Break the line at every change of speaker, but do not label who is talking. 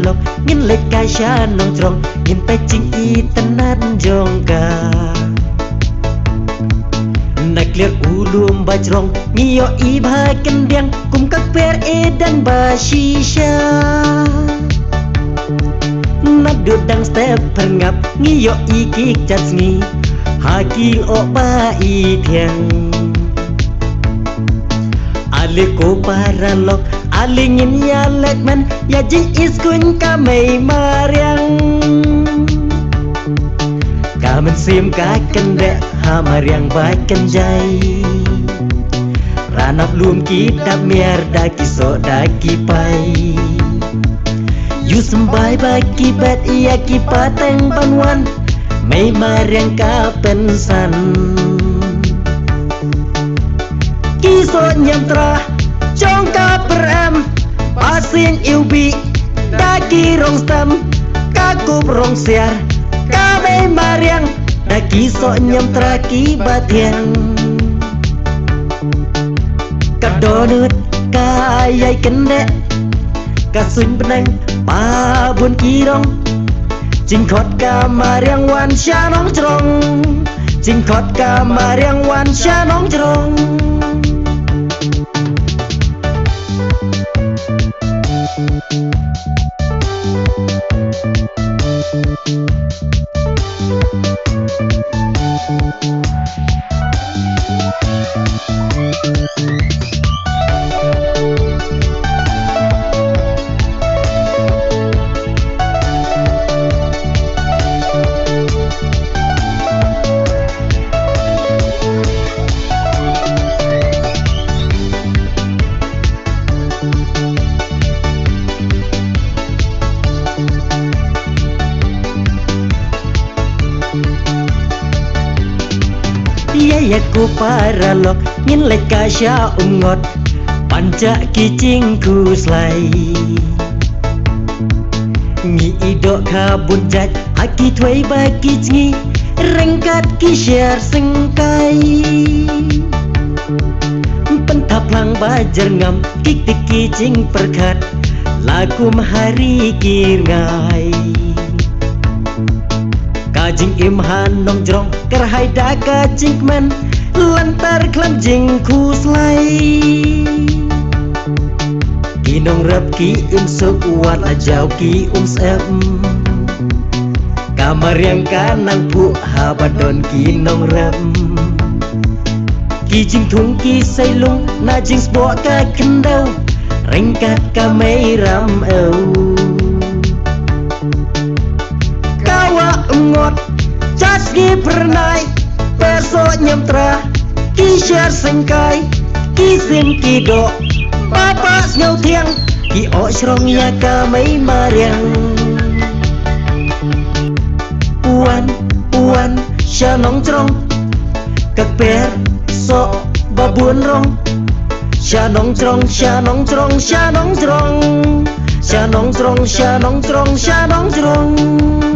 lok ngin lek ka sha nong trong ngin pe ching i tanan jong ka nak liat ulum bajrong ngio i bha kendiang kum kak per edan ba shisha nak dudang step perngap ngio i kik jatni haki o ba i thiang ale ko paralok alingin ya lekman ya jing iskun ka mai mariang kamen sim ka kende ha mariang ba kenjai ranap lum kitab miar daki so daki pai you sembai baki bat iya ki pateng banwan mai mariang ka pensan kiso nyamtra chong ka peram pasing iubi daki rong stam ka kup rong siar ka mai mariang daki so nyamtra ki batiang ka donut ka ayai kende ka suñ benang pa bun kirong jing khot ka mariang wan sha nong trong jing khot ka mariang wan sha nong trong ya ku paralok ngin lek ka sha ngot panca ki jing ku slai ngi ido ka bunjat haki twai ba ki ngi rengkat ki share sengkai pentaplang bajar ngam kik tik ki jing perkat lakum hari kirngai kajing imhan nong jrong kerhai da kajing men lantar klam jing kuslai kinong rap ki suk wat ajau ki sep kamar yang kanang pu habadon kinong rap ki jing thung ki sai lung na jing spo ka kendau rengkat ka mai ram au ngot jas gi pernai peso nyamtra ki share sengkai ki sim ki do papa ngau thiang ki o shrong ya ka mai mariang puan sha nong trong kak per so babun rong sha nong trong sha nong trong sha nong trong sha nong trong sha nong trong sha nong trong